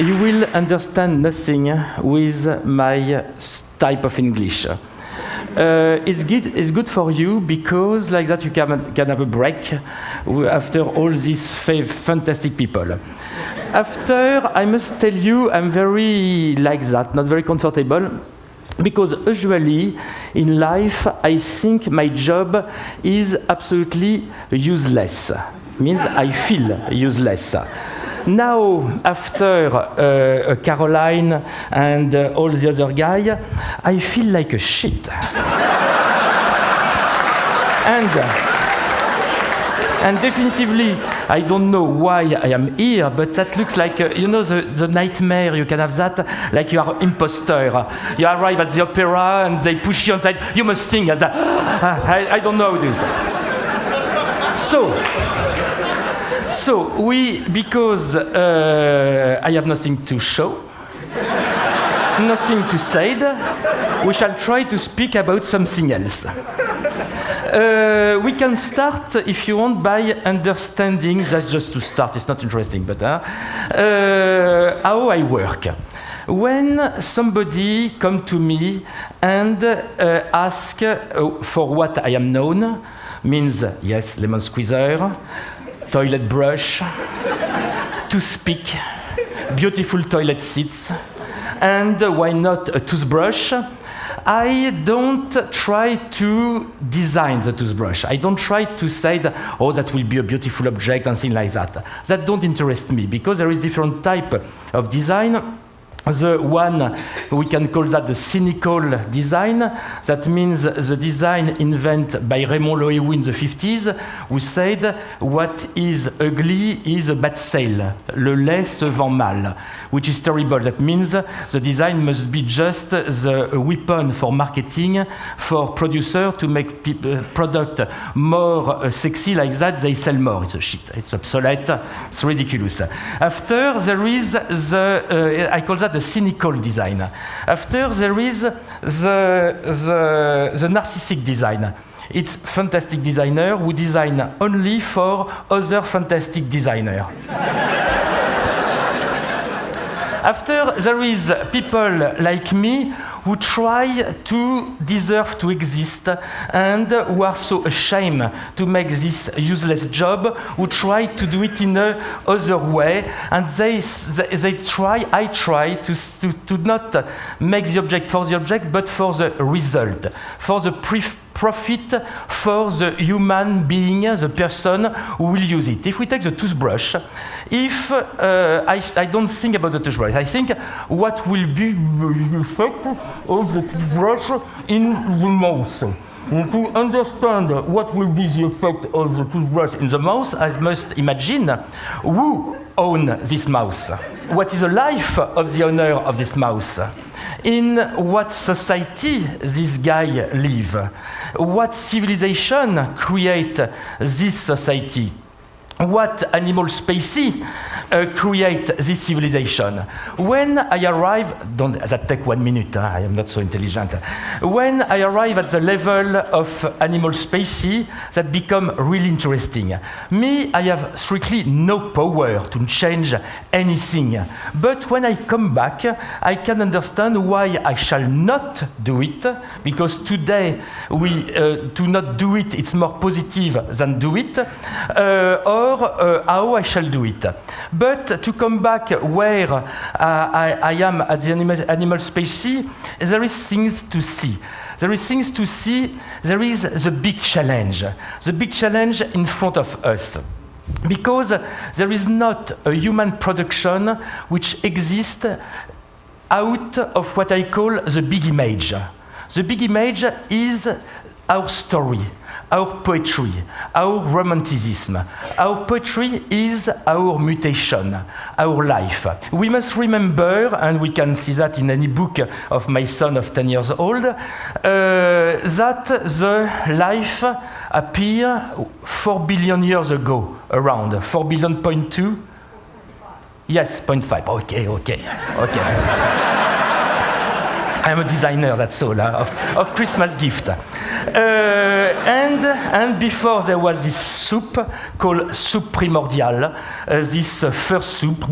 you will understand nothing with my type of English. It's good for you because like that you can have a break after all these fantastic people. After, I must tell you, I'm very like that, not very comfortable, because usually in life I think my job is absolutely useless. Means I feel useless. Now, after Caroline and all the other guys, I feel like a shit. And definitively, I don't know why I am here, but that looks like, you know, the nightmare, you can have that, like you are an imposter. You arrive at the opera and they push you inside, you must sing, and I don't know how to do it. So because I have nothing to show, nothing to say, we shall try to speak about something else. We can start, if you want, by understanding, that's just to start, it's not interesting, but how I work. When somebody comes to me and asks for what I am known, means, yes, lemon squeezer, toilet brush, toothpick, beautiful toilet seats, and why not a toothbrush? I don't try to design the toothbrush. I don't try to say that, oh, that will be a beautiful object and things like that. That don't interest me because there is different type of design. The one, we can call that the cynical design. That means the design invented by Raymond Loewy in the 50s, who said, what is ugly is a bad sale. Le laid se vend mal, which is terrible. That means the design must be just the weapon for marketing, for producer to make product more sexy like that, they sell more. It's a shit. It's obsolete. It's ridiculous. After, there is the, I call that the cynical design. After, there is the narcissistic design. It's fantastic designer who design only for other fantastic designer. After, there is people like me who try to deserve to exist and who are so ashamed to make this useless job, who try to do it in a other way, and I try to not make the object for the object, but for the result, for the profit for the human being, the person who will use it. If we take the toothbrush, if I don't think about the toothbrush, I think what will be the effect of the toothbrush in the mouth. And to understand what will be the effect of the toothbrush in the mouth, I must imagine who owns this mouth. What is the life of the owner of this mouth? In what society this guy live? What civilization create this society? What animal species create this civilization? When I arrive, that take 1 minute, I am not so intelligent. When I arrive at the level of animal species, that become really interesting. Me, I have strictly no power to change anything. But when I come back, I can understand why I shall not do it, because today, to not do it, it's more positive than do it, or how I shall do it. But to come back where I am at the animal species, there is things to see. There is things to see. There is the big challenge. The big challenge in front of us. Because there is not a human production which exists out of what I call the big image. The big image is our story, our poetry, our romanticism. Our poetry is our mutation, our life. We must remember, and we can see that in any book of my son of 10 years old, that the life appeared 4 billion years ago, around 4 billion, 0.2? Yes, 0.5. Okay. I'm a designer, that's all, of Christmas gift. And before there was this soup called soup primordial, this first soup,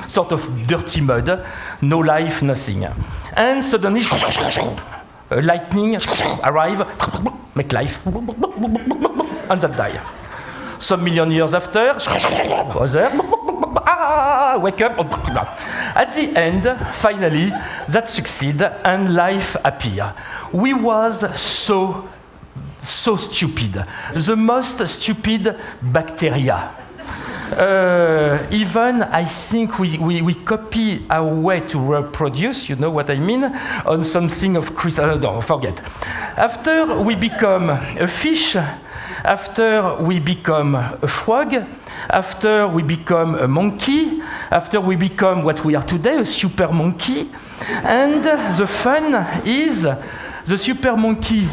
sort of dirty mud, no life, nothing. And suddenly, lightning arrive, make life, and that die. Some million years after, other, wake up. At the end, finally, that succeed and life appear. We was so stupid, the most stupid bacteria. Even I think we copy our way to reproduce, you know what I mean, on something of no, forget. After we become a fish, after we become a frog, after we become a monkey, after we become what we are today, a super monkey, and the fun is the super monkey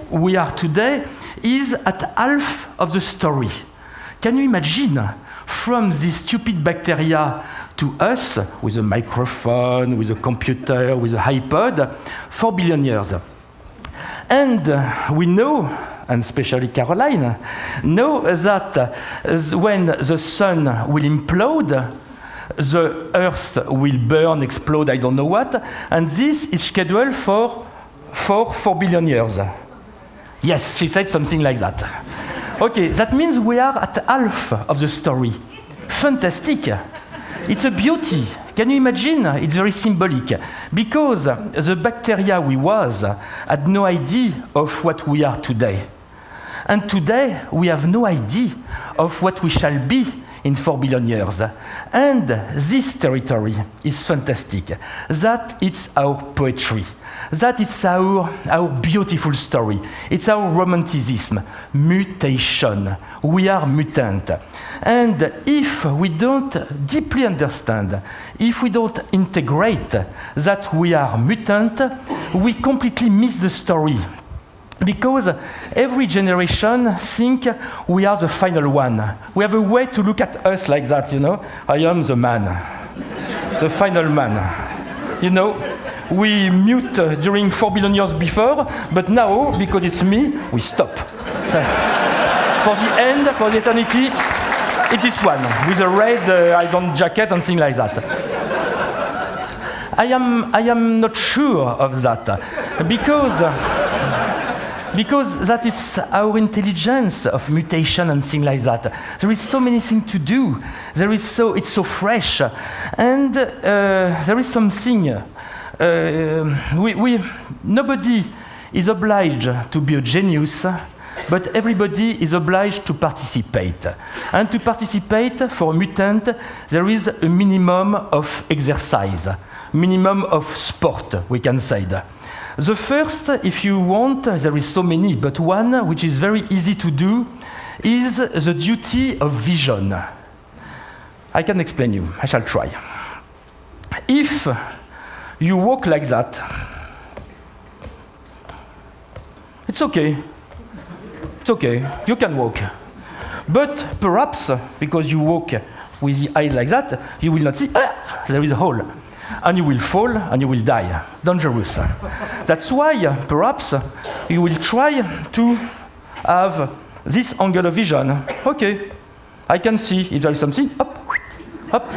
we are today is at half of the story. Can you imagine? From this stupid bacteria to us, with a microphone, with a computer, with an iPod, 4 billion years. And we know, and especially Caroline, know that when the sun will implode, the Earth will burn, explode, I don't know what, and this is scheduled for 4 billion years. Yes, she said something like that. Okay, that means we are at half of the story. Fantastic. It's a beauty. Can you imagine? It's very symbolic. Because the bacteria we was had no idea of what we are today. And today, we have no idea of what we shall be in 4 billion years. And this territory is fantastic. That it's our poetry. That it's our beautiful story. It's our romanticism. Mutation. We are mutant. And if we don't deeply understand, if we don't integrate that we are mutant, we completely miss the story. Because every generation think we are the final one. We have a way to look at us like that, you know. I am the man, the final man. You know, we mute during 4 billion years before, but now, because it's me, we stop. So, for the end, for the eternity, it is one, with a red iron jacket and things like that. I am not sure of that, because that is our intelligence of mutation and things like that. There is so many things to do. It's so fresh, and there is something. Nobody is obliged to be a genius, but everybody is obliged to participate. And to participate for a mutant, there is a minimum of exercise, minimum of sport, we can say that. The first, if you want, there is so many, but one which is very easy to do is the duty of vision. I can explain you. I shall try. If you walk like that, it's okay. It's okay. You can walk. But perhaps, because you walk with the eye like that, you will not see, there is a hole. And you will fall and you will die. Dangerous. That's why, perhaps, you will try to have this angle of vision. Okay, I can see if there is something, up, up.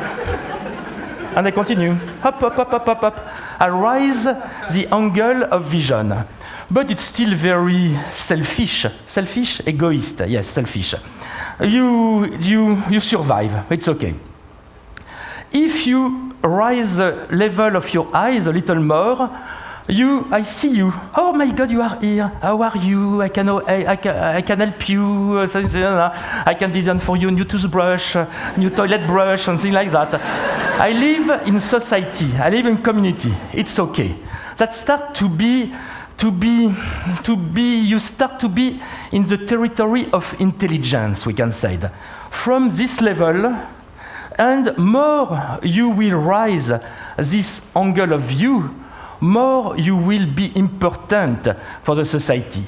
And I continue, up, up, up, up, up, up. I raise the angle of vision. But it's still very selfish. Selfish, egoist, yes, selfish. You survive, it's okay. If you raise the level of your eyes a little more, I see you. Oh my God, you are here. How are you? I can help you. I can design for you a new toothbrush, new toilet brush, something like that. I live in society. I live in community. It's okay. That start you start to be in the territory of intelligence, we can say. From this level, and more you will rise this angle of view, more you will be important for the society.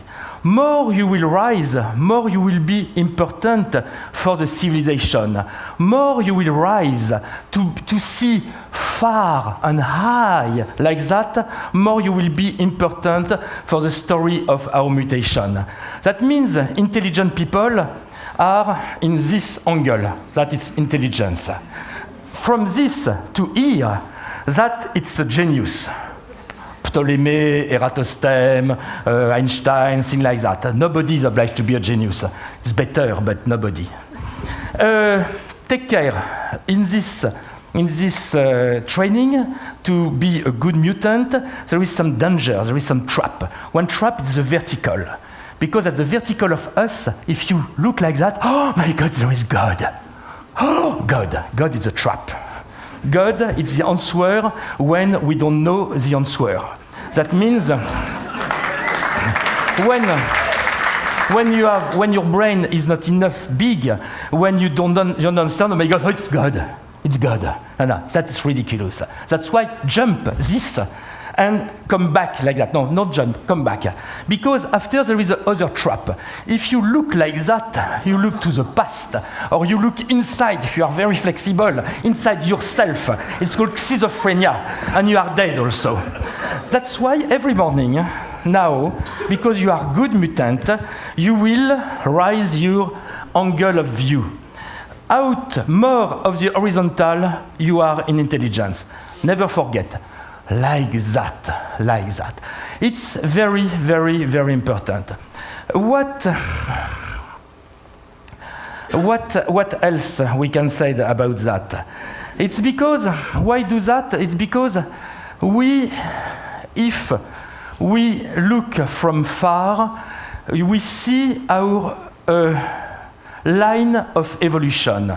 more you will rise, more you will be important for the civilization. More you will rise to see far and high like that, more you will be important for the story of our mutation. That means intelligent people are in this angle, that it's intelligence. From this to here, that it's a genius. Ptolemy, Eratosthenes, Einstein, things like that. Nobody is obliged to be a genius. It's better, but nobody. Take care in this training to be a good mutant. There is some danger, there is some trap. One trap is the vertical. Because at the vertical of us, if you look like that, oh my God, there is God. Oh, God is a trap. God is the answer when we don't know the answer. That means when your brain is not enough big, when you don't understand, oh my God, oh, it's God. It's God. No, that is ridiculous. That's why jump this and come back like that. No, not jump, come back. Because after there is another trap. If you look like that, you look to the past, or you look inside, if you are very flexible, inside yourself. It's called schizophrenia, and you are dead also. That's why every morning, now, because you are good mutant, you will raise your angle of view. Out more of the horizontal, you are in intelligence. Never forget. Like that. It's very, very, very important. What else we can say about that? It's because, why do that? It's because if we look from far, we see our line of evolution.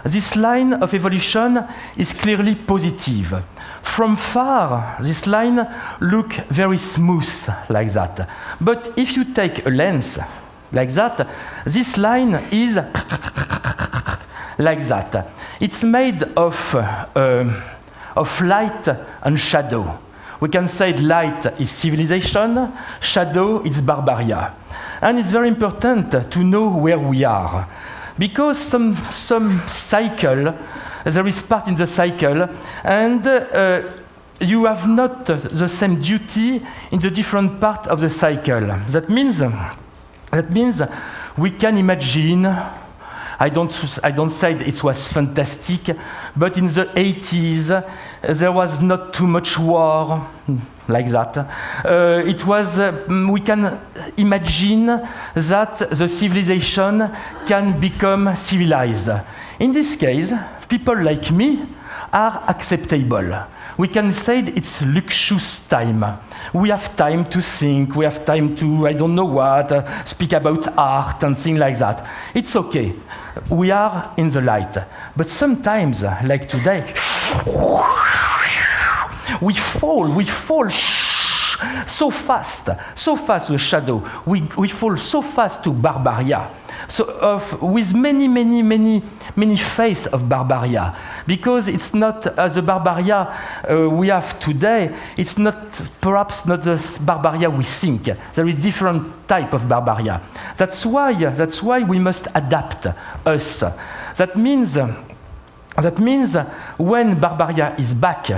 This line of evolution is clearly positive. From far, this line looks very smooth like that. But if you take a lens like that, this line is like that. It's made of light and shadow. We can say light is civilization, shadow is barbaria. And it's very important to know where we are. Because some cycle, there is part in the cycle, and you have not the same duty in the different part of the cycle. That means we can imagine. I don't say it was fantastic, but in the 80s there was not too much war like that. We can imagine that the civilization can become civilized. In this case, people like me are acceptable. We can say it's luxurious time. We have time to think, we have time to, I don't know what, speak about art and things like that. It's okay. We are in the light. But sometimes, like today, we fall so fast the shadow. We fall so fast to barbaria. With many faces of barbaria, because it's not the barbaria we have today. It's perhaps not the barbaria we think. There is different type of barbaria. That's why we must adapt us. That means when barbaria is back,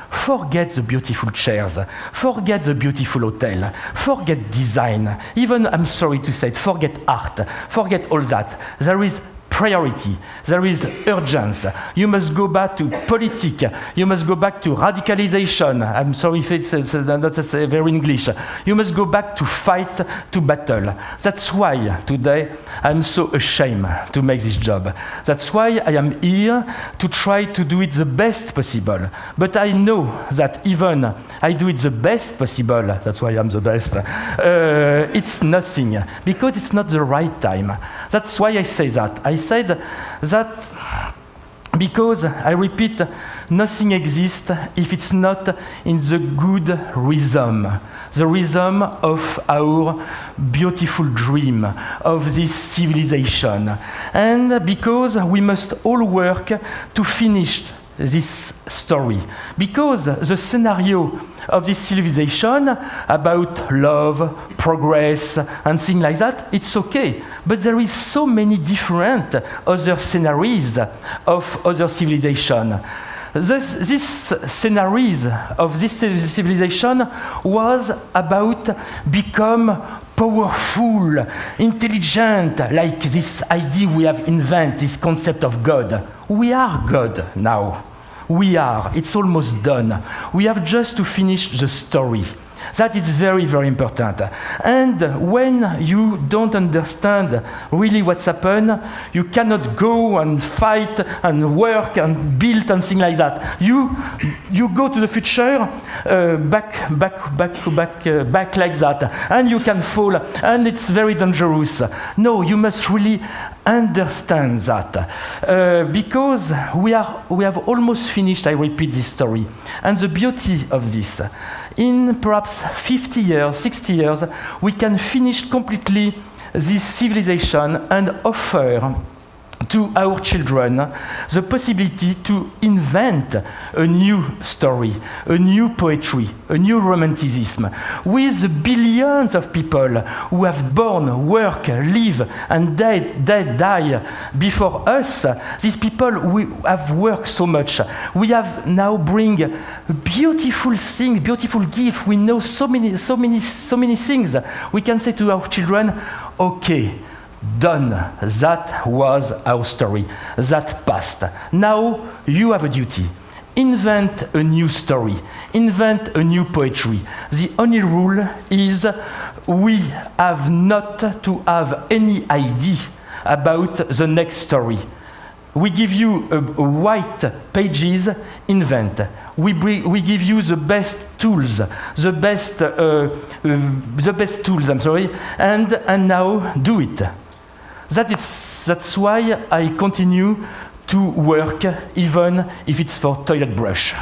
forget the beautiful chairs, forget the beautiful hotel, forget design, even, I'm sorry to say it, forget art, forget all that. There is priority, there is urgency. You must go back to politics, you must go back to radicalization. I'm sorry if it's not very English. You must go back to fight, to battle. That's why today I'm so ashamed to make this job. That's why I am here to try to do it the best possible. But I know that even I do it the best possible, that's why I'm the best, it's nothing, because it's not the right time. That's why I say that. I said that because, I repeat, nothing exists if it's not in the good rhythm, the rhythm of our beautiful dream, of this civilization. And because we must all work to finish this story, because the scenario of this civilization about love, progress, and things like that, it's okay. But there is so many different other scenarios of other civilization. This scenarios of this civilization was about become powerful, intelligent, like this idea we have invented, this concept of God. We are God now. We are. It's almost done. We have just to finish the story. That is very, very important. And when you don't understand really what's happened, you cannot go and fight and work and build and things like that. You go to the future, back like that, and you can fall, and it's very dangerous. No, you must really understand that, because we have almost finished, I repeat this story. And the beauty of this, in perhaps 50 years, 60 years, we can finish completely this civilization and offer to our children the possibility to invent a new story, a new poetry, a new romanticism, with the billions of people who have born, work, live, and die before us. These people who have worked so much. We have now bring beautiful things, beautiful gifts. We know so many things. We can say to our children, okay, done. That was our story. That passed. Now you have a duty. Invent a new story. Invent a new poetry. The only rule is we have not to have any idea about the next story. We give you a white pages, invent. We give you the best tools, the best tools, and now do it. That's why I continue to work, even if it's for toilet brush.